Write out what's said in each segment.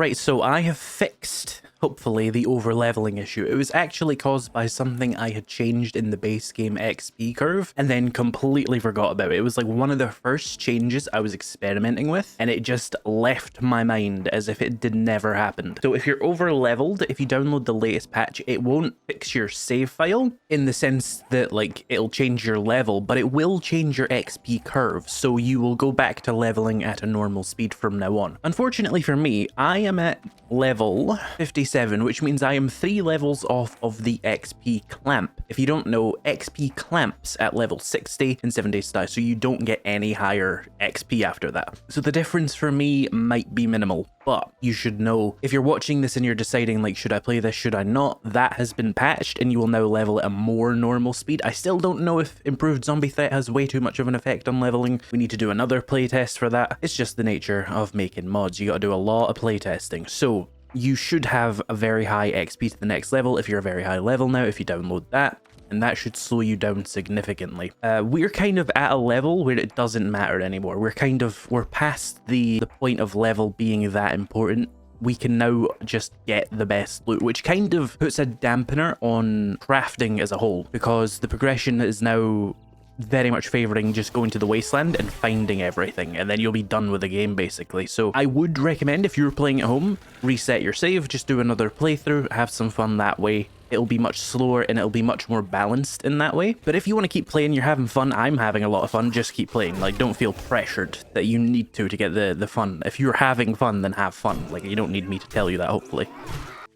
Alright, so I have fixed, hopefully, the over-leveling issue. It was actually caused by something I had changed in the base game XP curve and then completely forgot about it. It was like one of the first changes I was experimenting with, and it just left my mind as if it did never happen. So if you're over-leveled, if you download the latest patch, it won't fix your save file in the sense that, like, it'll change your level, but it will change your XP curve, so you will go back to leveling at a normal speed from now on. Unfortunately for me, I am at level 57, which means I am 3 levels off of the XP clamp. If you don't know, XP clamps at level 60 in 7 Days to Die, so you don't get any higher XP after that. So the difference for me might be minimal, but you should know, if you're watching this and you're deciding, like, should I play this, should I not, that has been patched and you will now level at a more normal speed. I still don't know if improved zombie threat has way too much of an effect on leveling. We need to do another playtest for that. It's just the nature of making mods. You gotta do a lot of playtesting. So you should have a very high XP to the next level if you're a very high level now, if you download that. And that should slow you down significantly. We're kind of at a level where it doesn't matter anymore. We're past the point of level being that important. We can now just get the best loot, which kind of puts a dampener on crafting as a whole, because the progression is now very much favoring just going to the wasteland and finding everything, and then you'll be done with the game basically. So I would recommend, if you're playing at home, reset your save, just do another playthrough, have some fun that way. It'll be much slower and it'll be much more balanced in that way. But if you want to keep playing, you're having fun, I'm having a lot of fun, just keep playing. Like, don't feel pressured that you need to get the fun. If you're having fun, then have fun. Like, you don't need me to tell you that, hopefully.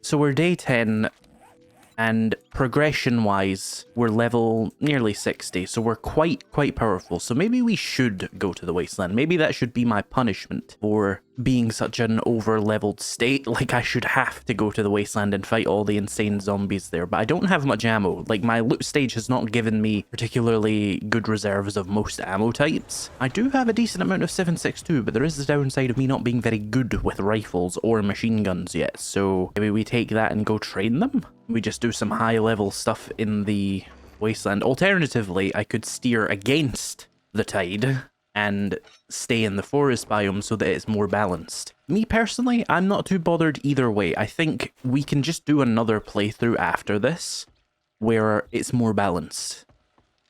So we're day 10, and progression-wise, we're level nearly 60, so we're quite powerful. So maybe we should go to the wasteland. Maybe that should be my punishment for being such an over-leveled state. Like, I should have to go to the wasteland and fight all the insane zombies there, but I don't have much ammo. Like, my loot stage has not given me particularly good reserves of most ammo types. I do have a decent amount of 7.62, but there is the downside of me not being very good with rifles or machine guns yet, so maybe we take that and go train them? We just do some high-level stuff in the wasteland. Alternatively, I could steer against the tide and stay in the forest biome so that it's more balanced. Me personally, I'm not too bothered either way. I think we can just do another playthrough after this where it's more balanced,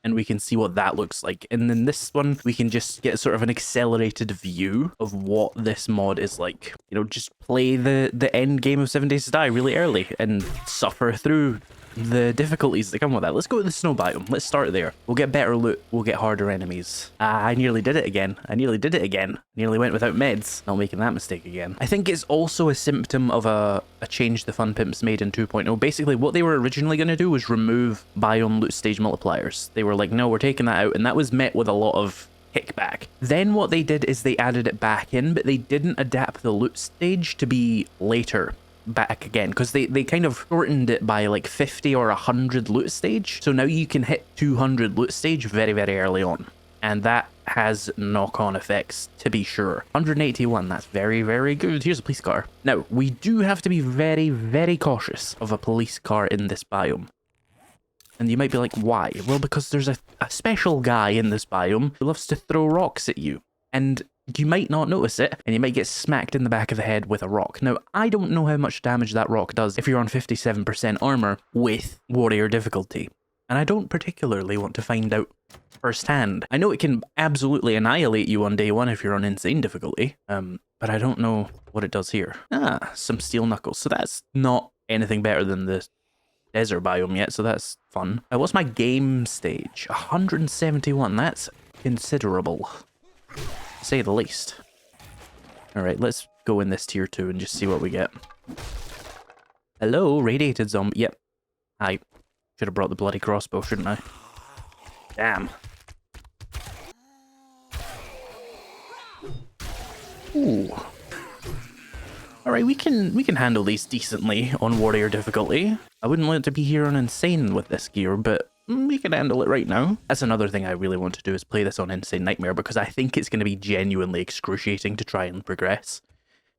and we can see what that looks like. And then this one, we can just get sort of an accelerated view of what this mod is like. You know, just play the end game of 7 Days to Die really early and suffer through the difficulties that come with that. Let's go to the snow biome. Let's start there. We'll get better loot. We'll get harder enemies. I nearly did it again. Nearly went without meds. Not making that mistake again. I think it's also a symptom of a change the Fun Pimps made in 2.0. Basically, what they were originally going to do was remove biome loot stage multipliers. They were like, no, we're taking that out. And that was met with a lot of kickback. Then what they did is they added it back in, but they didn't adapt the loot stage to be later back again, because they kind of shortened it by like 50 or 100 loot stage. So now you can hit 200 loot stage very early on, and that has knock-on effects, to be sure. 181, that's very good. Here's a police car. Now, we do have to be very cautious of a police car in this biome. And you might be like, why? Well, because there's a special guy in this biome who loves to throw rocks at you. And you might not notice it, and you might get smacked in the back of the head with a rock. Now, I don't know how much damage that rock does if you're on 57% armor with warrior difficulty, and I don't particularly want to find out firsthand. I know it can absolutely annihilate you on day 1 if you're on insane difficulty, but I don't know what it does here. Some steel knuckles, so that's not anything better than the desert biome yet, so that's fun. What's my game stage? 171, that's considerable, to say the least. Alright, let's go in this tier 2 and just see what we get. Hello, radiated zombie. Yep. I should have brought the bloody crossbow, shouldn't I? Damn. Ooh. Alright, we can handle these decently on warrior difficulty. I wouldn't want to be here on insane with this gear, but we can handle it right now. That's another thing I really want to do, is play this on Insane Nightmare, because I think it's going to be genuinely excruciating to try and progress,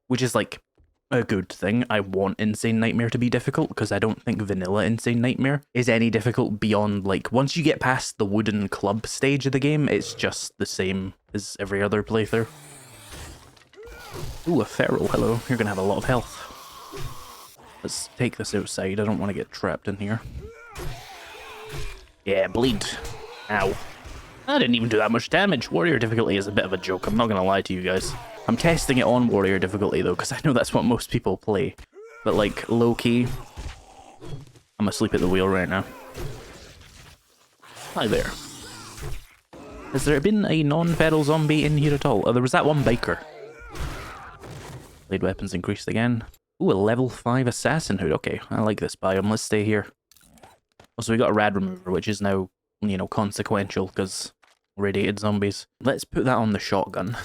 which is like a good thing. I want Insane Nightmare to be difficult, because I don't think vanilla Insane Nightmare is any difficult beyond, like, once you get past the wooden club stage of the game, it's just the same as every other playthrough. Ooh, a feral. Hello. You're gonna have a lot of health. Let's take this outside. I don't want to get trapped in here. Yeah, bleed. Ow. I didn't even do that much damage. Warrior difficulty is a bit of a joke. I'm not gonna lie to you guys. I'm testing it on warrior difficulty though, because I know that's what most people play. But like, low-key, I'm asleep at the wheel right now. Hi there. Has there been a non-feral zombie in here at all? Oh, there was that one biker. Blade weapons increased again. Ooh, a level 5 assassin hood. Okay, I like this biome. Let's stay here. Also, we got a rad remover, which is now, you know, consequential because radiated zombies. Let's put that on the shotgun.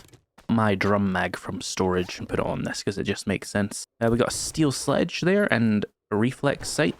My drum mag from storage and put it on this because it just makes sense. We got a steel sledge there and a reflex sight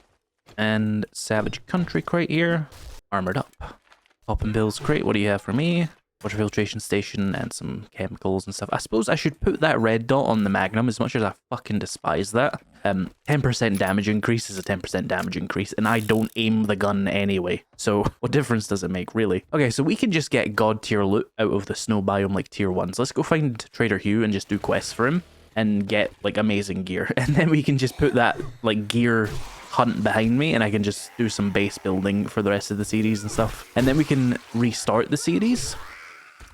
and savage country crate here. Armored up. Poppin' Bill's crate. What do you have for me? Water filtration station and some chemicals and stuff. I suppose I should put that red dot on the Magnum as much as I fucking despise that. 10% damage increase is a 10% damage increase, and I don't aim the gun anyway. So what difference does it make, really? Okay, so we can just get god tier loot out of the snow biome like tier 1s. Let's go find Trader Hugh and just do quests for him and get like amazing gear. And then we can just put that like gear hunt behind me and I can just do some base building for the rest of the series and stuff. And then we can restart the series.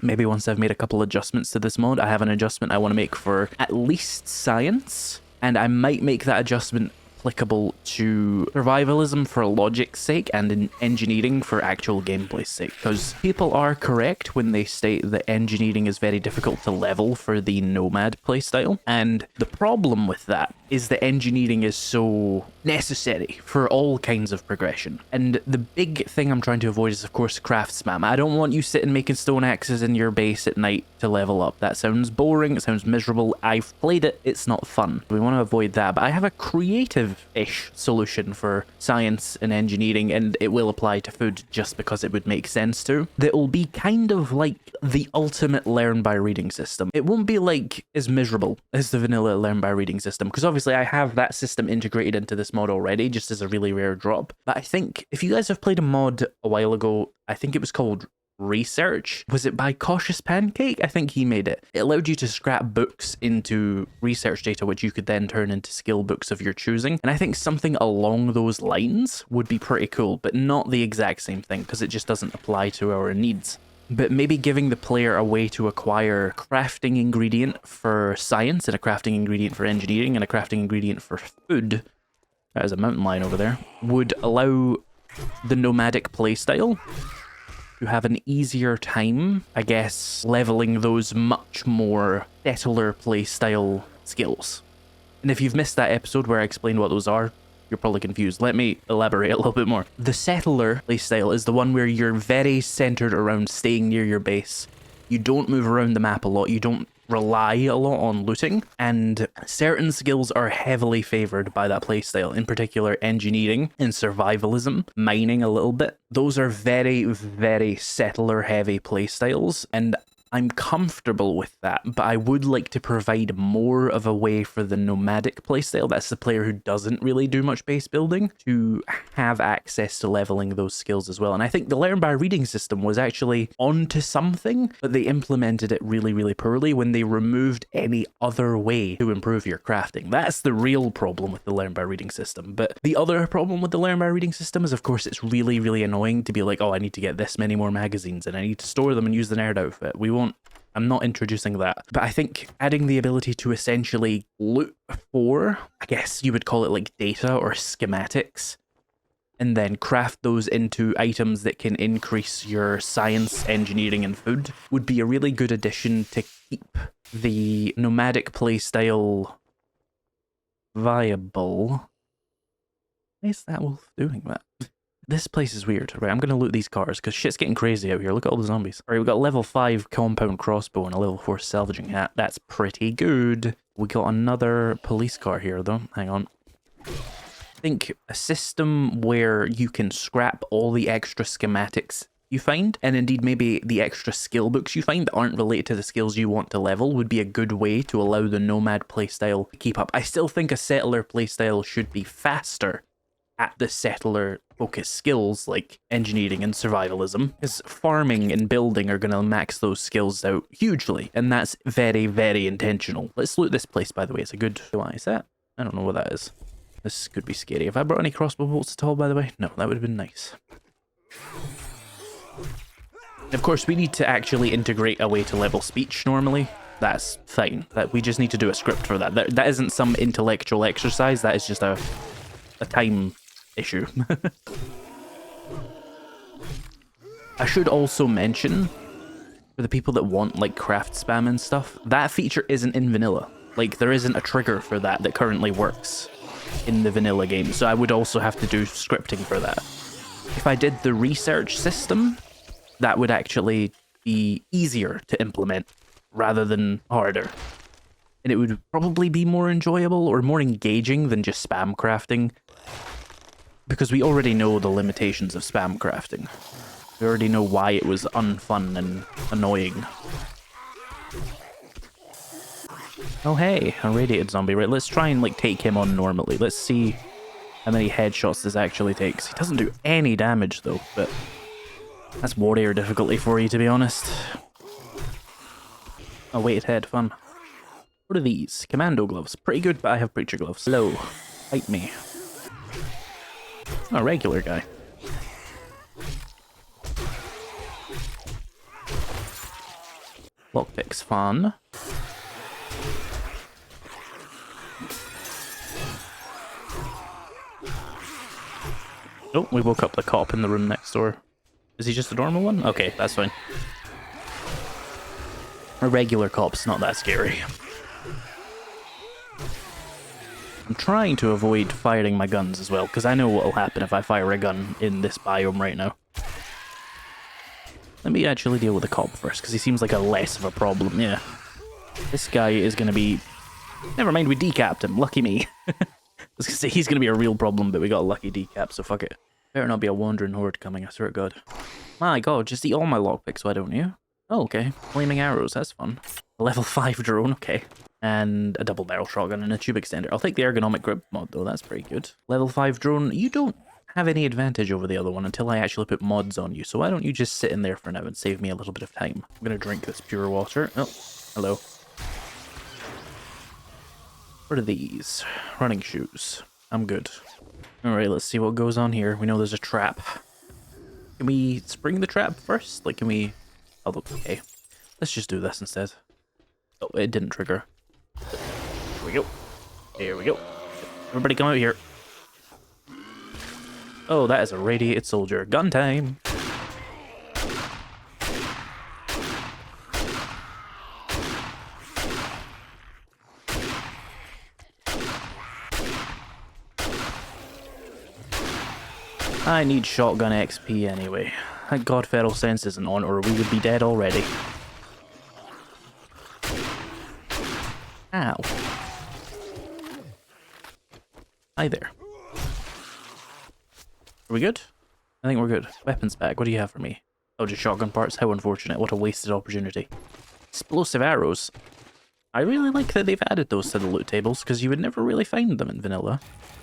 Maybe once I've made a couple adjustments to this mod. I have an adjustment I want to make for at least science, and I might make that adjustment applicable to survivalism for logic's sake and in engineering for actual gameplay's sake, because people are correct when they state that engineering is very difficult to level for the nomad playstyle, and the problem with that is that engineering is so necessary for all kinds of progression. And the big thing I'm trying to avoid is, of course, craft spam. I don't want you sitting making stone axes in your base at night to level up. That sounds boring, it sounds miserable. I've played it, it's not fun. We want to avoid that, but I have a creative-ish solution for science and engineering, and it will apply to food just because it would make sense to. That will be kind of like the ultimate learn by reading system. It won't be like as miserable as the vanilla learn by reading system, because obviously I have that system integrated into this mod already, just as a really rare drop. But I think if you guys have played a mod a while ago, I think it was called Research. Was it by Cautious Pancake? I think he made it. It allowed you to scrap books into research data, which you could then turn into skill books of your choosing. And I think something along those lines would be pretty cool, but not the exact same thing, because it just doesn't apply to our needs. But maybe giving the player a way to acquire crafting ingredient for science and a crafting ingredient for engineering and a crafting ingredient for food, that is a mountain lion over there, would allow the nomadic playstyle to have an easier time, I guess, leveling those much more settler playstyle skills. And if you've missed that episode where I explained what those are, you're probably confused. Let me elaborate a little bit more. The settler playstyle is the one where you're very centered around staying near your base. You don't move around the map a lot. You don't rely a lot on looting. And certain skills are heavily favored by that playstyle. In particular, engineering and survivalism, mining a little bit. Those are very, very settler heavy playstyles. And I'm comfortable with that, but I would like to provide more of a way for the nomadic playstyle, that's the player who doesn't really do much base building, to have access to leveling those skills as well. And I think the learn by reading system was actually onto something, but they implemented it really, really poorly when they removed any other way to improve your crafting. That's the real problem with the learn by reading system. But the other problem with the learn by reading system is, of course, it's really, really annoying to be like, oh, I need to get this many more magazines and I need to store them and use the nerd outfit. I'm not introducing that, but I think adding the ability to essentially loot for, I guess you would call it like data or schematics, and then craft those into items that can increase your science, engineering, and food would be a really good addition to keep the nomadic playstyle viable. Why is that wolf doing that? This place is weird. Right, I'm going to loot these cars because shit's getting crazy out here. Look at all the zombies. All right, we've got level 5 compound crossbow and a level 4 salvaging hat. That's pretty good. We got another police car here, though. Hang on. I think a system where you can scrap all the extra schematics you find, and indeed maybe the extra skill books you find that aren't related to the skills you want to level, would be a good way to allow the nomad playstyle to keep up. I still think a settler playstyle should be faster at the settler focus skills like engineering and survivalism, because farming and building are going to max those skills out hugely, and that's very, very intentional. Let's loot this place, by the way. It's a good... Why is that? I don't know what that is. This could be scary. Have I brought any crossbow bolts at all, by the way? No, that would have been nice. Of course, we need to actually integrate a way to level speech normally. That's fine. That we just need to do a script for that. That isn't some intellectual exercise. That is just a time issue. I should also mention, for the people that want like craft spam and stuff, that feature isn't in vanilla. Like, there isn't a trigger for that currently works in the vanilla game. So I would also have to do scripting for that. If I did the research system, that would actually be easier to implement rather than harder. And it would probably be more enjoyable or more engaging than just spam crafting. Because we already know the limitations of spam crafting. We already know why it was unfun and annoying. Oh hey, a radiated zombie. Right, let's try and like take him on normally. Let's see how many headshots this actually takes. He doesn't do any damage though, but that's warrior difficulty for you, to be honest. Oh, weighted head, fun. What are these? Commando gloves. Pretty good, but I have preacher gloves. Hello. Fight me. Oh, a regular guy. Lockpick's fun. Oh, we woke up the cop in the room next door. Is he just a normal one? Okay, that's fine. A regular cop's not that scary. I'm trying to avoid firing my guns as well, because I know what will happen if I fire a gun in this biome right now. Let me actually deal with the cop first, because he seems like a less of a problem, yeah. This guy is going to be... Never mind, we decapped him. Lucky me. I was going to say, he's going to be a real problem, but we got a lucky decap, so fuck it. Better not be a wandering horde coming, I swear to God. My God, just eat all my lockpicks, why don't you? Oh, okay. Flaming arrows, that's fun. A level 5 drone, okay. And a double barrel shotgun and a tube extender. I'll take the ergonomic grip mod, though, that's pretty good. Level 5 drone, you don't have any advantage over the other one until I actually put mods on you, so why don't you just sit in there for now and save me a little bit of time? I'm gonna drink this pure water. Oh, hello. What are these? Running shoes. I'm good. Alright, let's see what goes on here. We know there's a trap. Can we spring the trap first? Like, can we... Oh, okay. Let's just do this instead. Oh, it didn't trigger. Here we go. Here we go. Everybody come out here. Oh, that is a radiated soldier. Gun time! I need shotgun XP anyway. Thank God Feral Sense isn't on, or we would be dead already. Ow. Hi there. Are we good? I think we're good. Weapons bag, what do you have for me? Oh, just shotgun parts? How unfortunate. What a wasted opportunity. Explosive arrows. I really like that they've added those to the loot tables, because you would never really find them in vanilla.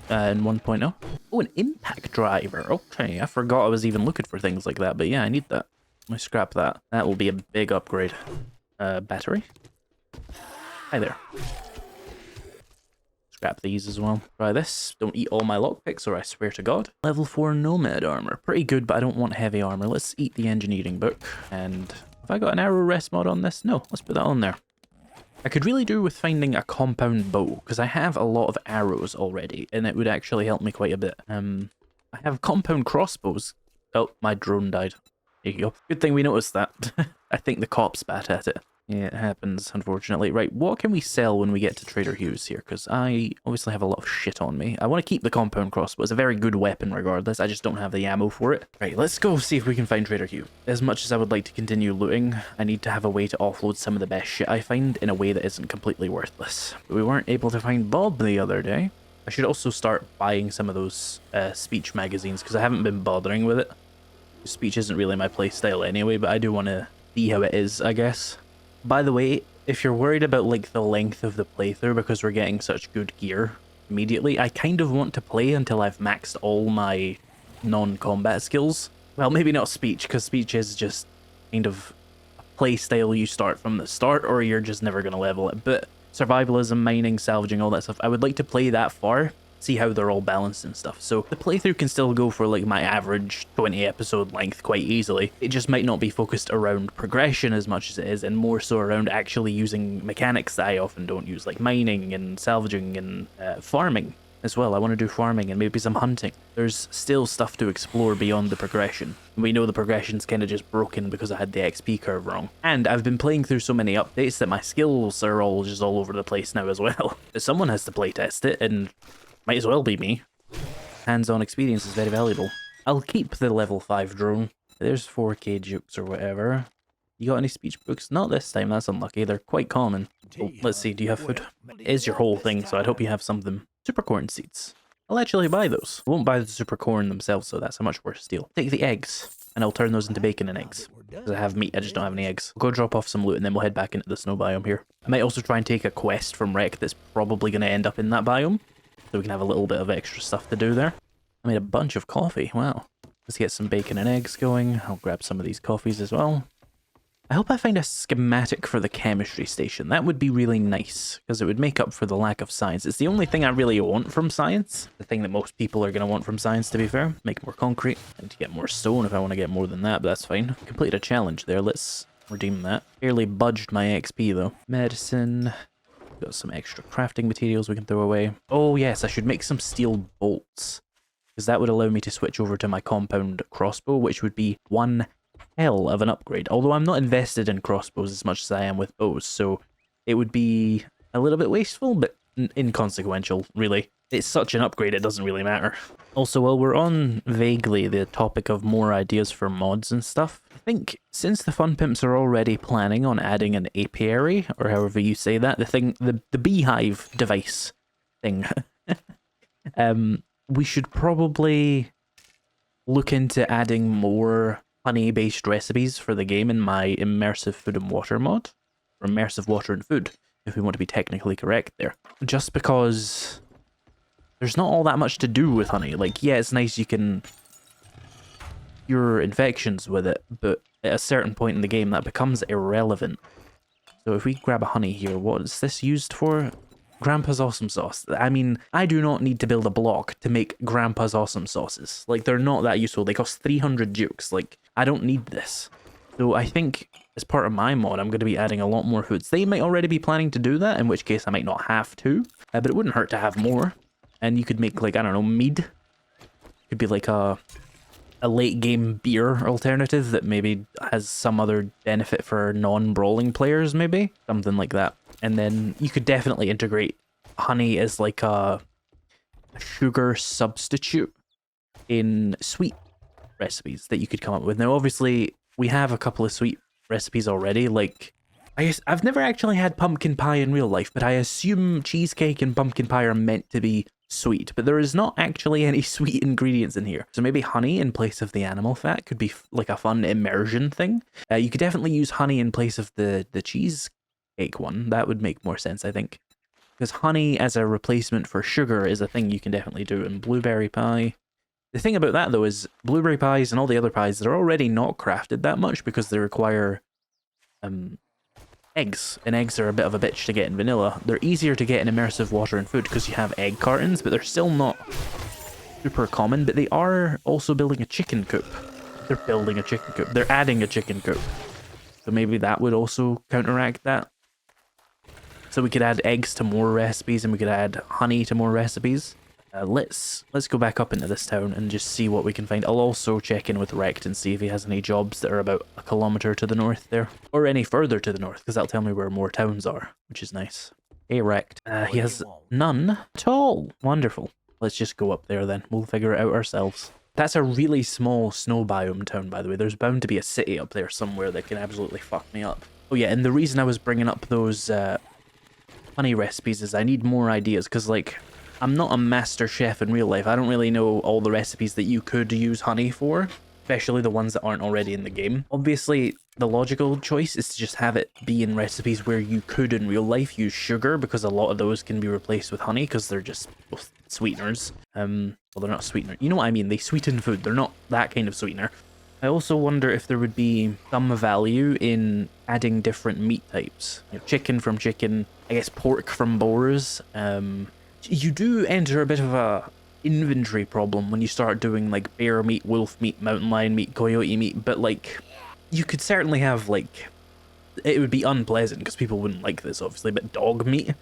In 1.0. Oh, an impact driver. Okay, I forgot I was even looking for things like that, but yeah, I need that. Let me scrap that. That will be a big upgrade. Battery? Hi there. Scrap these as well. Try this. Don't eat all my lockpicks or I swear to God. Level 4 Nomad armor. Pretty good, but I don't want heavy armor. Let's eat the engineering book. And have I got an arrow rest mod on this? No, let's put that on there. I could really do with finding a compound bow, because I have a lot of arrows already, and it would actually help me quite a bit. I have compound crossbows. Oh, my drone died. There you go. Good thing we noticed that. I think the cops spat at it. Yeah, it happens, unfortunately. Right, what can we sell when we get to Trader Hugh's here? Because I obviously have a lot of shit on me. I want to keep the compound crossbow. It's a very good weapon regardless. I just don't have the ammo for it. Right, let's go see if we can find Trader Hugh. As much as I would like to continue looting, I need to have a way to offload some of the best shit I find in a way that isn't completely worthless. But we weren't able to find Bob the other day. I should also start buying some of those speech magazines because I haven't been bothering with it. Speech isn't really my playstyle anyway, but I do want to see how it is, I guess. By the way, if you're worried about like the length of the playthrough because we're getting such good gear immediately, I kind of want to play until I've maxed all my non-combat skills. Well, maybe not speech, because speech is just kind of a play style you start from the start, or you're just never going to level it. But survivalism, mining, salvaging, all that stuff, I would like to play that far, see how they're all balanced and stuff. So the playthrough can still go for like my average 20 episode length quite easily. It just might not be focused around progression as much as it is, and more so around actually using mechanics that I often don't use, like mining and salvaging and farming as well. I want to do farming and maybe some hunting. There's still stuff to explore beyond the progression. We know the progression's kind of just broken because I had the XP curve wrong. And I've been playing through so many updates that my skills are all just all over the place now as well. But someone has to playtest it, and might as well be me. Hands-on experience is very valuable. I'll keep the level 5 drone. There's 4K jukes or whatever. You got any speech books? Not this time, that's unlucky. They're quite common. Oh, let's see, do you have food? It is your whole thing, so I'd hope you have something. Super corn seeds. I'll actually buy those. I won't buy the super corn themselves, so that's a much worse deal. Take the eggs, and I'll turn those into bacon and eggs. Because I have meat, I just don't have any eggs. I'll go drop off some loot, and then we'll head back into the snow biome here. I might also try and take a quest from Rec that's probably going to end up in that biome, so we can have a little bit of extra stuff to do there. I made a bunch of coffee, wow. Let's get some bacon and eggs going. I'll grab some of these coffees as well. I hope I find a schematic for the chemistry station. That would be really nice, because it would make up for the lack of science. It's the only thing I really want from science. The thing that most people are going to want from science, to be fair. Make more concrete. I need to get more stone if I want to get more than that, but that's fine. Completed a challenge there. Let's redeem that. Barely budged my XP, though. Medicine. Got some extra crafting materials we can throw away. Oh, yes, I should make some steel bolts, because that would allow me to switch over to my compound crossbow, which would be one hell of an upgrade. Although I'm not invested in crossbows as much as I am with bows, so it would be a little bit wasteful, but inconsequential, really. It's such an upgrade, it doesn't really matter. Also, while we're on vaguely the topic of more ideas for mods and stuff, I think since the Fun Pimps are already planning on adding an apiary, or however you say that, the beehive device thing, we should probably look into adding more honey-based recipes for the game in my Immersive Food and Water mod, or Immersive Water and Food, if we want to be technically correct there. Just because there's not all that much to do with honey. Like, yeah, it's nice you can cure infections with it, but at a certain point in the game that becomes irrelevant. So if we grab a honey here, what is this used for? Grandpa's Awesome Sauce. I mean, I do not need to build a block to make Grandpa's Awesome Sauces. Like, they're not that useful. They cost 300 jukes. Like, I don't need this. So I think as part of my mod, I'm going to be adding a lot more foods. They might already be planning to do that, in which case I might not have to. But it wouldn't hurt to have more. And you could make, like, I don't know, mead. Could be like a late game beer alternative that maybe has some other benefit for non-brawling players, maybe. Something like that. And then you could definitely integrate honey as like a sugar substitute in sweet recipes that you could come up with. Now, obviously, we have a couple of sweet recipes already. Like, I've never actually had pumpkin pie in real life, but I assume cheesecake and pumpkin pie are meant to be sweet. But there is not actually any sweet ingredients in here. So maybe honey in place of the animal fat could be like a fun immersion thing. You could definitely use honey in place of the cheese one. That would make more sense, I think, because honey as a replacement for sugar is a thing you can definitely do. In blueberry pie, the thing about that though is blueberry pies and all the other pies, they're already not crafted that much because they require eggs, and eggs are a bit of a bitch to get in vanilla. They're easier to get in Immersive Water and Food because you have egg cartons, but they're still not super common. But they are also building a chicken coop. They're building a chicken coop. They're adding a chicken coop, so maybe that would also counteract that. So we could add eggs to more recipes, and we could add honey to more recipes. Let's go back up into this town and just see what we can find. I'll also check in with Rect and see if he has any jobs that are about a kilometer to the north there, or any further to the north, because that'll tell me where more towns are, which is nice. Hey, Rect. He has none at all. Wonderful. Let's just go up there then. We'll figure it out ourselves. That's a really small snow biome town, by the way. There's bound to be a city up there somewhere that can absolutely fuck me up. Oh yeah, and the reason I was bringing up those honey recipes is I need more ideas, because like, I'm not a master chef in real life. I don't really know all the recipes that you could use honey for. especially the ones that aren't already in the game. Obviously, the logical choice is to just have it be in recipes where you could in real life use sugar, because a lot of those can be replaced with honey because they're just both sweeteners. Well, they're not sweetener. You know what I mean? They sweeten food. They're not that kind of sweetener. I also wonder if there would be some value in adding different meat types. You know, chicken from chicken, I guess pork from boars. You do enter a bit of a inventory problem when you start doing like bear meat, wolf meat, mountain lion meat, coyote meat, but like you could certainly have like, it would be unpleasant because people wouldn't like this obviously, but dog meat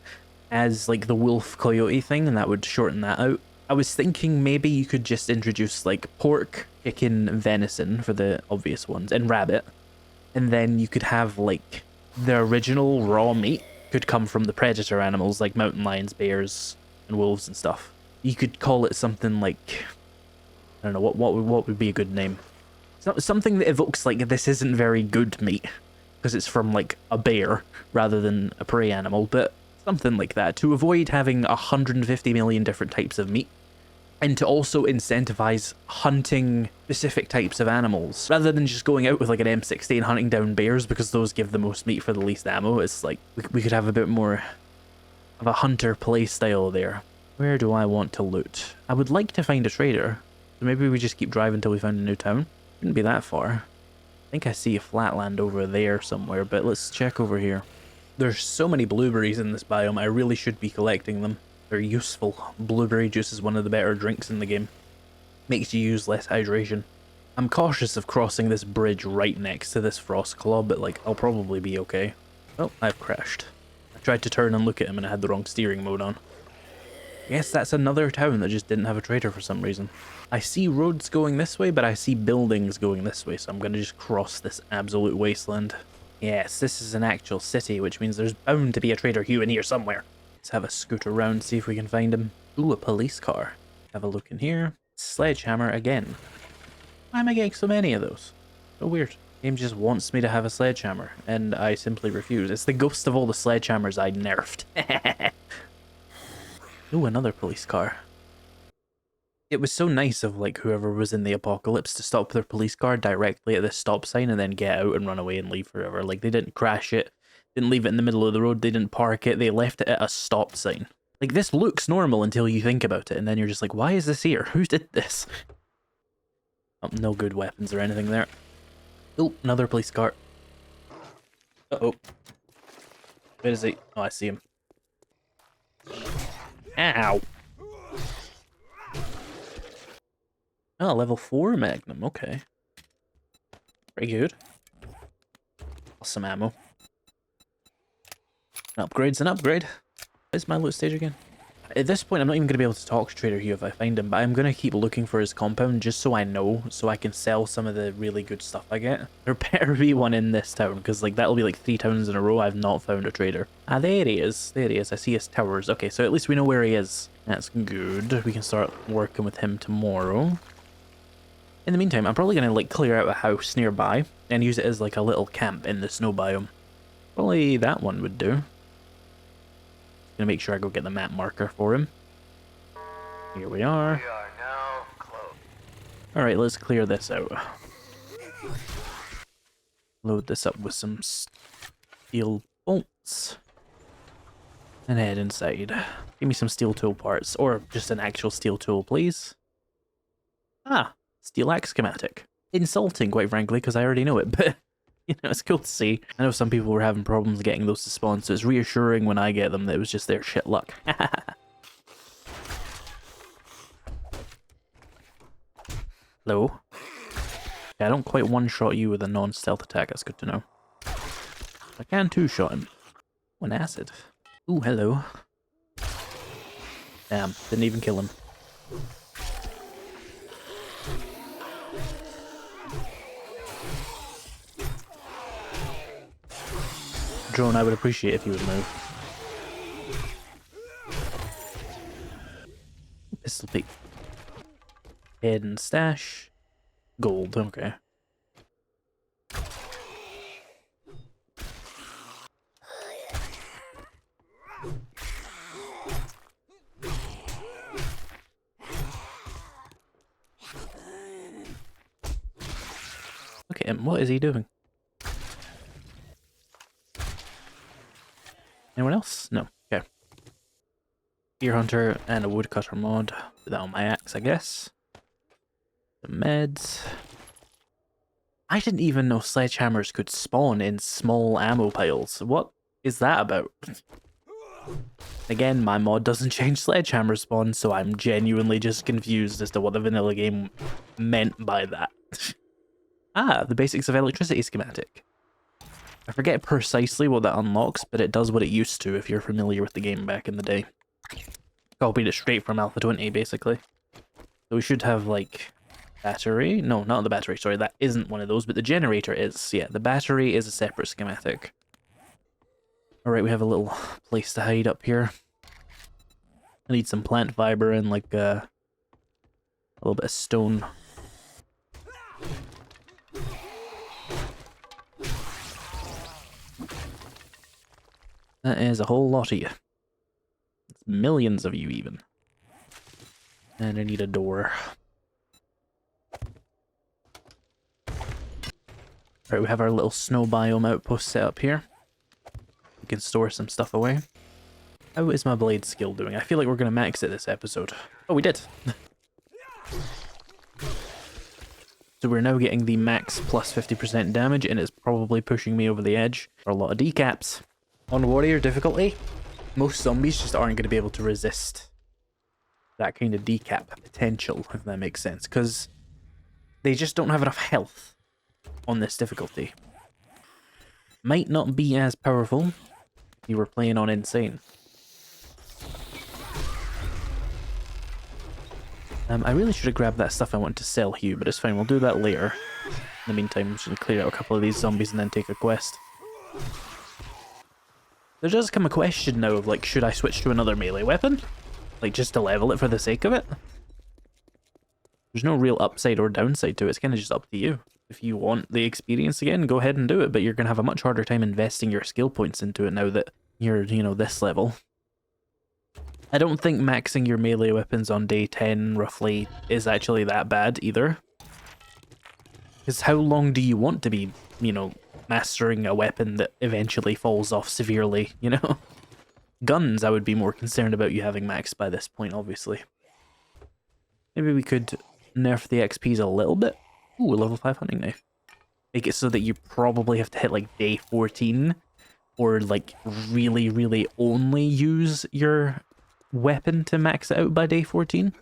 as like the wolf coyote thing, and that would shorten that out. I was thinking maybe you could just introduce like pork, chicken, venison for the obvious ones, and rabbit, and then you could have like the original raw meat could come from the predator animals like mountain lions, bears, and wolves and stuff. You could call it something like, I don't know, what would be a good name? Something that evokes like, this isn't very good meat, because it's from like a bear rather than a prey animal, but something like that, to avoid having 150 million different types of meat, and to also incentivize hunting specific types of animals, rather than just going out with like an M60 and hunting down bears because those give the most meat for the least ammo. It's like, we could have a bit more of a hunter play style there. Where do I want to loot? I would like to find a trader, so maybe we just keep driving until we find a new town. Shouldn't be that far. I think I see a flatland over there somewhere, but let's check over here. There's so many blueberries in this biome, I really should be collecting them. They're useful. Blueberry juice is one of the better drinks in the game. Makes you use less hydration. I'm cautious of crossing this bridge right next to this frost claw, but like, I'll probably be okay. Oh, I've crashed. I tried to turn and look at him and I had the wrong steering mode on. Yes, that's another town that just didn't have a trader for some reason. I see roads going this way, but I see buildings going this way, so I'm gonna just cross this absolute wasteland. Yes, this is an actual city, which means there's bound to be a Trader Hugh in here somewhere. Let's have a scoot around, see if we can find him. Ooh, a police car. Have a look in here. Sledgehammer again. Why am I getting so many of those? So weird. Game just wants me to have a sledgehammer, and I simply refuse. It's the ghost of all the sledgehammers I nerfed. Ooh, another police car. It was so nice of like whoever was in the apocalypse to stop their police car directly at this stop sign and then get out and run away and leave forever. Like, they didn't crash it, didn't leave it in the middle of the road, they didn't park it, they left it at a stop sign. Like, this looks normal until you think about it, and then you're just like, why is this here? Who did this? Oh, no good weapons or anything there. Oh, another police car. Uh-oh. Where is he? Oh, I see him. Ow. Oh, level 4 Magnum, okay. Pretty good. Some ammo. An upgrade's an upgrade. Where's my loot stage again? At this point, I'm not even going to be able to talk to Trader Hugh if I find him, but I'm going to keep looking for his compound just so I know, so I can sell some of the really good stuff I get. There better be one in this town, because like that'll be like 3 towns in a row I've not found a trader. Ah, there he is. There he is. I see his towers. Okay, so at least we know where he is. That's good. We can start working with him tomorrow. In the meantime, I'm probably going to like clear out a house nearby and use it as like a little camp in the snow biome. Probably that one would do. Gonna make sure I go get the map marker for him. Here we are. We are now closed. Alright, let's clear this out. Load this up with some steel bolts. And head inside. Give me some steel tool parts, or just an actual steel tool, please. Ah, steel axe schematic. Insulting, quite frankly, because I already know it, but you know, it's cool to see. I know some people were having problems getting those to spawn, so it's reassuring when I get them that it was just their shit luck. Hello? Yeah, I don't quite one-shot you with a non-stealth attack, that's good to know. I can two-shot him. Oh, an acid. Ooh, hello. Damn, didn't even kill him. Drone, I would appreciate if you would move. Pistol peek. Head and stash. Gold, okay. at him. What is he doing? Anyone else? No. Okay. Deer hunter and a woodcutter mod. Put that on my axe, I guess. Some meds. I didn't even know sledgehammers could spawn in small ammo piles. What is that about? Again, my mod doesn't change sledgehammer spawn, so I'm genuinely just confused as to what the vanilla game meant by that. Ah, the basics of electricity schematic. I forget precisely what that unlocks, but it does what it used to if you're familiar with the game back in the day. Copied it straight from Alpha 20, basically. So we should have, like, battery. No, not the battery, sorry, that isn't one of those, but the generator is. Yeah, the battery is a separate schematic. Alright, we have a little place to hide up here. I need some plant fiber and, like, a little bit of stone. That is a whole lot of you. It's millions of you, even. And I need a door. Alright, we have our little snow biome outpost set up here. We can store some stuff away. How is my blade skill doing? I feel like we're going to max it this episode. Oh, we did. So we're now getting the max plus 50% damage, and it's probably pushing me over the edge for a lot of decaps. On warrior difficulty, most zombies just aren't going to be able to resist that kind of decap potential, if that makes sense, because they just don't have enough health on this difficulty. Might not be as powerful if you were playing on insane. I really should have grabbed that stuff I want to sell Hugh, but it's fine, we'll do that later. In the meantime, I'm just going to clear out a couple of these zombies and then take a quest. There does come a question now of, like, should I switch to another melee weapon? Like, just to level it for the sake of it? There's no real upside or downside to it, it's kind of just up to you. If you want the experience again, go ahead and do it, but you're going to have a much harder time investing your skill points into it now that you're, you know, this level. I don't think maxing your melee weapons on day 10, roughly, is actually that bad either. Because how long do you want to be, you know, mastering a weapon that eventually falls off severely, you know? Guns, I would be more concerned about you having maxed by this point, obviously. Maybe we could nerf the XPs a little bit. Ooh, a level 5 hunting knife. Make it so that you probably have to hit, like, day 14, or, like, really, really only use your weapon to max it out by day 14.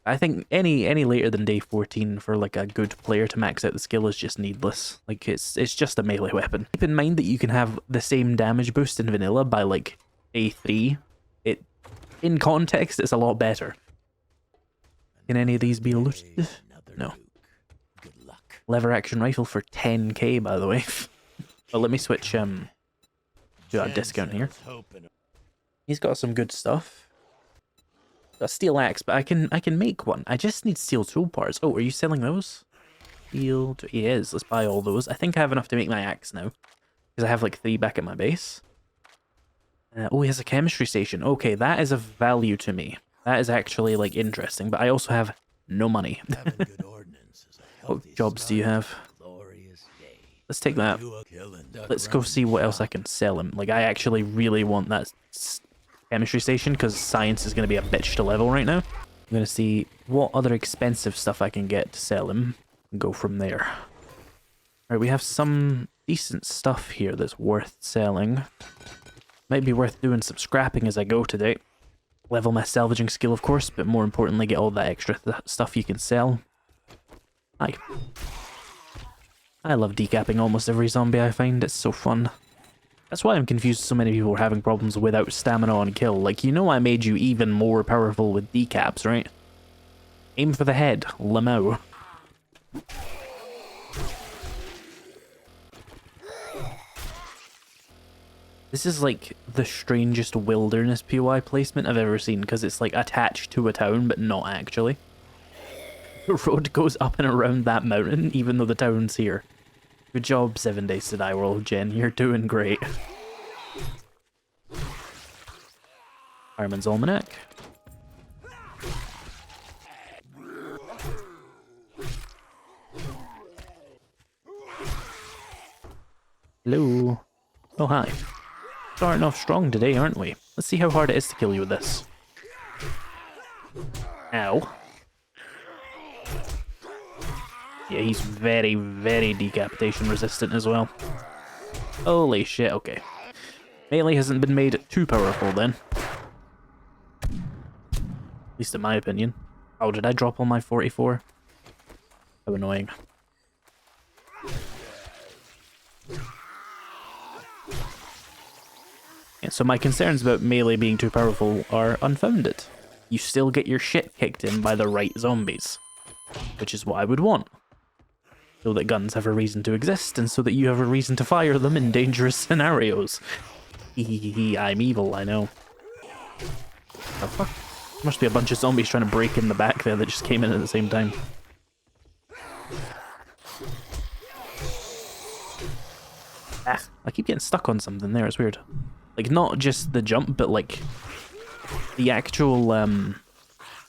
I think any later than day 14 for, like, a good player to max out the skill is just needless. Like, it's just a melee weapon. Keep in mind that you can have the same damage boost in vanilla by, like, day 3. In context, it's a lot better. Can any of these be looted? No. Lever action rifle for 10k, by the way. But let me switch to our discount here. He's got some good stuff. A steel axe, but I can make one. I just need steel tool parts. Oh, are you selling those? Steel, he is. Let's buy all those. I think I have enough to make my axe now, because I have like 3 back at my base. Oh, he has a chemistry station. Okay, that is of value to me. That is actually like interesting, but I also have no money. What jobs do you have? Let's take that. Let's go see what else I can sell him. Like, I actually really want that chemistry station, because science is going to be a bitch to level right now. I'm going to see what other expensive stuff I can get to sell him and go from there. Alright, we have some decent stuff here that's worth selling. Might be worth doing some scrapping as I go today. Level my salvaging skill, of course, but more importantly, get all that extra stuff you can sell. Hi. I love decapping almost every zombie I find, it's so fun. That's why I'm confused so many people are having problems without stamina on kill. Like, you know I made you even more powerful with decaps, right? Aim for the head, Lamau. This is like the strangest wilderness POI placement I've ever seen, because it's like attached to a town, but not actually. The road goes up and around that mountain, even though the town's here. Good job, 7 Days to Die World, Jen. You're doing great. Fireman's Almanac. Hello. Oh, hi. Starting off strong today, aren't we? Let's see how hard it is to kill you with this. Ow. Yeah, he's very, very decapitation resistant as well. Holy shit, okay. Melee hasn't been made too powerful then. At least in my opinion. Oh, did I drop on my 44? How annoying. Yeah, so my concerns about melee being too powerful are unfounded. You still get your shit kicked in by the right zombies. Which is what I would want. So that guns have a reason to exist, and so that you have a reason to fire them in dangerous scenarios. I'm evil, I know. Oh fuck. There must be a bunch of zombies trying to break in the back there that just came in at the same time. Ah, I keep getting stuck on something there, it's weird. Like, not just the jump, but like the actual,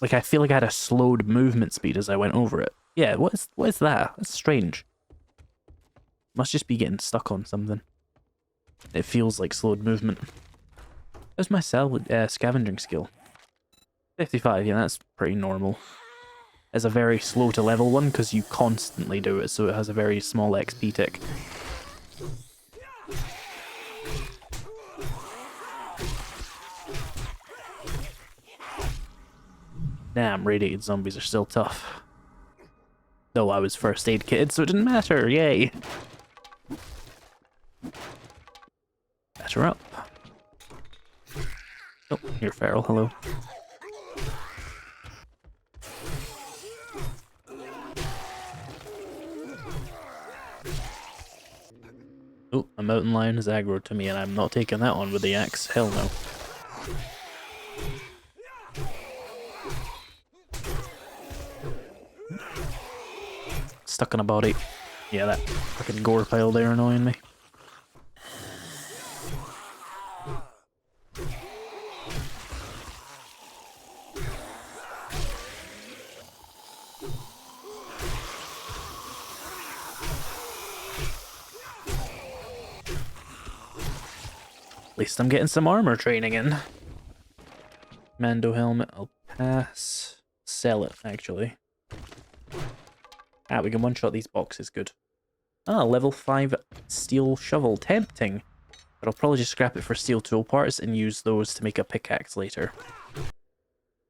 like I feel like I had a slowed movement speed as I went over it. Yeah, what is that? That's strange. Must just be getting stuck on something. It feels like slowed movement. How's my scavenging skill? 55, yeah, that's pretty normal. It's a very slow to level one because you constantly do it, so it has a very small XP tick. Damn, radiated zombies are still tough. Though I was first aid kitted, so it didn't matter, yay! Better up. Oh, you're feral, hello. Oh, a mountain lion is aggro to me and I'm not taking that on with the axe, hell no. Stuck in a body. Yeah, that fucking gore pile there annoying me. At least I'm getting some armor training in. Mando helmet, I'll pass. Sell it, actually. Ah, we can one-shot these boxes, good. Ah, level 5 steel shovel, tempting. But I'll probably just scrap it for steel tool parts and use those to make a pickaxe later.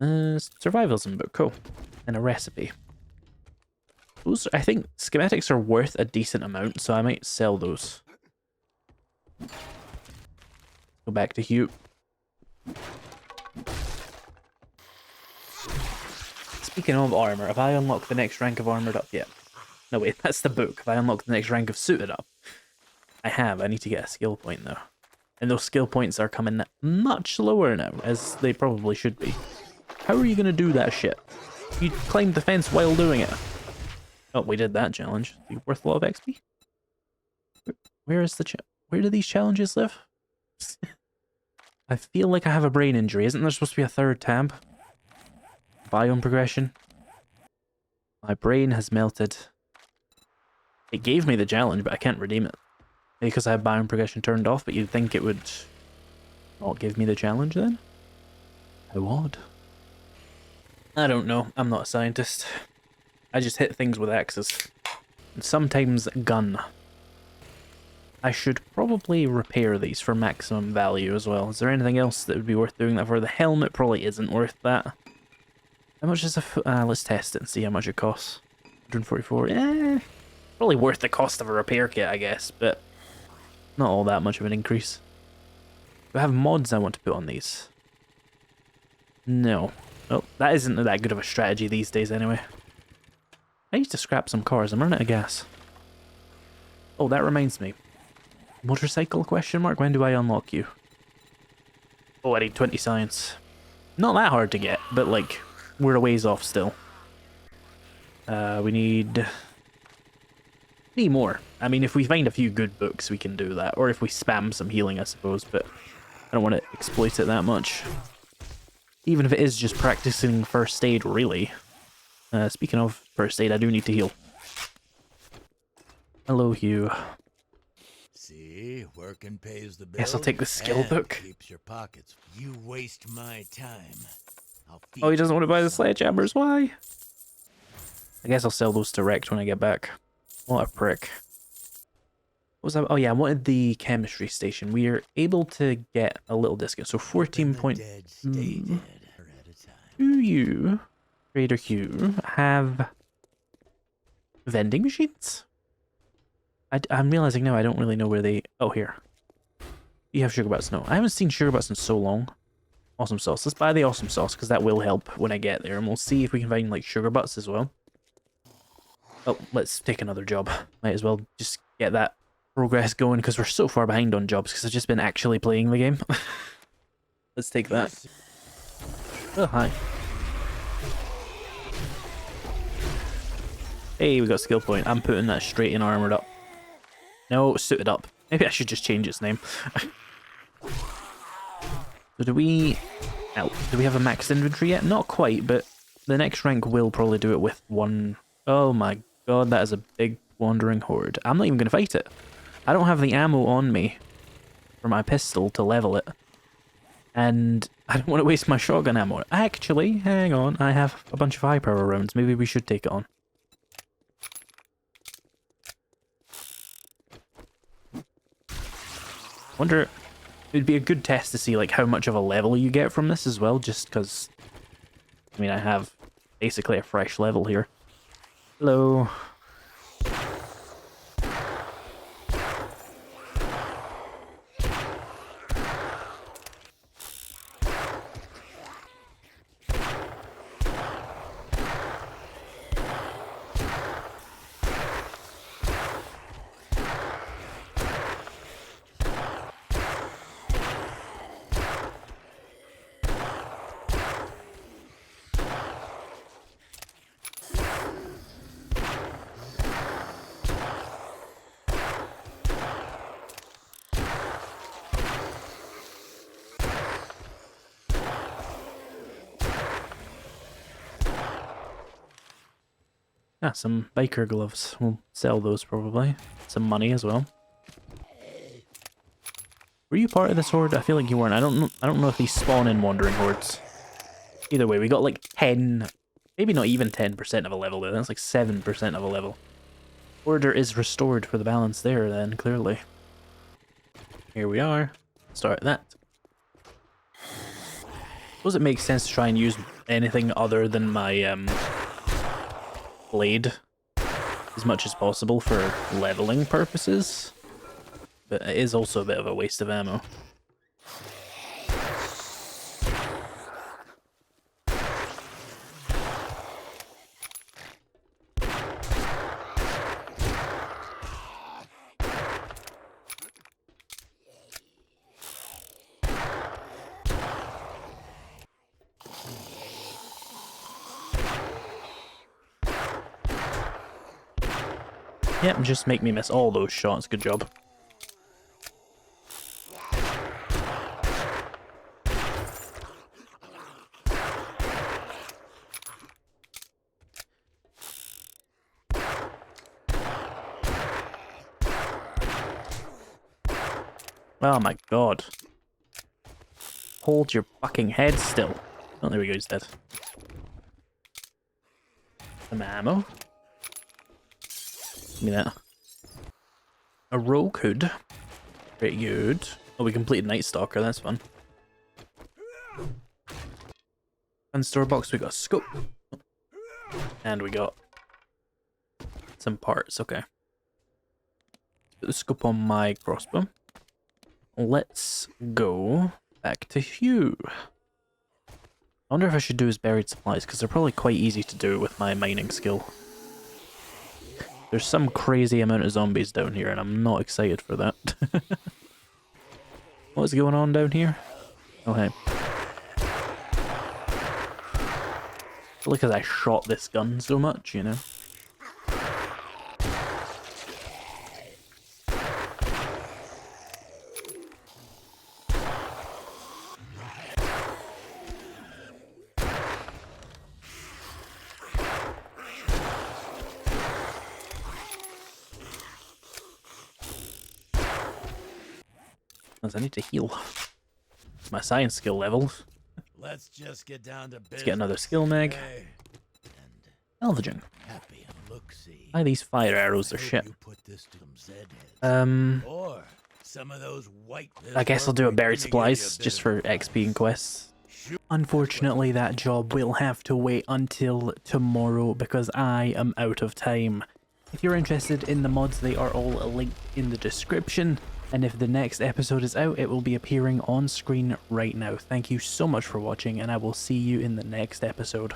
Survivalism book, cool. And a recipe. Those, I think, schematics are worth a decent amount, so I might sell those. Go back to Hugh. Speaking of armor, have I unlocked the next rank of armored up yet? No, wait, that's the book. Have I unlocked the next rank of suited up? I have. I need to get a skill point, though. And those skill points are coming much lower now, as they probably should be. How are you going to do that shit? You climbed the fence while doing it. Oh, we did that challenge. Worth a lot of XP? Where is the where do these challenges live? I feel like I have a brain injury. Isn't there supposed to be a third tab? Biome progression. My brain has melted. It gave me the challenge, but I can't redeem it. Maybe because I have biome progression turned off, but you'd think it would not give me the challenge then? How odd. I don't know. I'm not a scientist. I just hit things with axes. And sometimes gun. I should probably repair these for maximum value as well. Is there anything else that would be worth doing that for? The helmet probably isn't worth that. How much is a let's test it and see how much it costs. 144. Probably worth the cost of a repair kit, I guess, but not all that much of an increase. Do I have mods I want to put on these? No. Well, that isn't that good of a strategy these days anyway. I need to scrap some cars. I'm running out of gas. Oh, that reminds me. Motorcycle question mark? When do I unlock you? Oh, I need 20 science. Not that hard to get, but like, we're a ways off still. We need more. I mean, if we find a few good books, we can do that. Or if we spam some healing, I suppose, but I don't want to exploit it that much. Even if it is just practicing first aid, really. Speaking of first aid, I do need to heal. Hello, Hugh. See, working pays the bills. Guess I'll take the skill and book. Keeps your pockets. You waste my time. Oh, he doesn't want to buy the sledgehammers. Why? I guess I'll sell those direct when I get back. What a prick. What was that? Oh yeah, I wanted the chemistry station. We are able to get a little discount. So 14 point... Do you, Trader Hugh, have vending machines? I'm realizing now I don't really know where they... Oh, here. You have sugar butts. No, I haven't seen sugar butts in so long. Awesome sauce. Let's buy the awesome sauce, because that will help when I get there. And we'll see if we can find, like, sugar butts as well. Oh, let's take another job. Might as well just get that progress going, because we're so far behind on jobs, because I've just been actually playing the game. Let's take that. Oh, hi. Hey, we got a skill point. I'm putting that straight in armored up. No, suited up. Maybe I should just change its name. So do we... Oh, do we have a maxed inventory yet? Not quite, but the next rank will probably do it with one... Oh my god, that is a big wandering horde. I'm not even going to fight it. I don't have the ammo on me for my pistol to level it. And I don't want to waste my shotgun ammo. Actually, hang on, I have a bunch of high power rounds. Maybe we should take it on. Wonder, it'd be a good test to see like how much of a level you get from this as well, just because, I mean, I have basically a fresh level here. Hello. Ah, some biker gloves. We'll sell those probably. Some money as well. Were you part of this horde? I feel like you weren't. I don't know if these spawn in wandering hordes. Either way, we got like 10, maybe not even 10% of a level there. That's like 7% of a level. Order is restored for the balance there then, clearly. Here we are. Start that. Suppose it makes sense to try and use anything other than my blade as much as possible for leveling purposes, but it is also a bit of a waste of ammo. Yep, just make me miss all those shots. Good job. Oh my god. Hold your fucking head still. Oh, there we go, he's dead. Some ammo. Give me that. A rogue hood. Pretty good. Oh, we completed Night Stalker, that's fun. And store box, we got a scope. And we got some parts, okay. Put the scope on my crossbow. Let's go back to Hugh. I wonder if I should do his buried supplies, because they're probably quite easy to do with my mining skill. There's some crazy amount of zombies down here, and I'm not excited for that. What's going on down here? Oh, hey. Probably because I shot this gun so much, you know? Because I need to heal my science skill levels. Let's just get down to business. Let's get another skill mag. Okay? Salvaging. Happy and look-see. Why these fire arrows are I hope shit. you put this to some Zedheads. Or some of those white. I guess I'll do a buried Let me give you supplies bit just of for advice. XP and quests. Unfortunately, that job will have to wait until tomorrow because I am out of time. If you're interested in the mods, they are all linked in the description. And if the next episode is out, it will be appearing on screen right now. Thank you so much for watching, and I will see you in the next episode.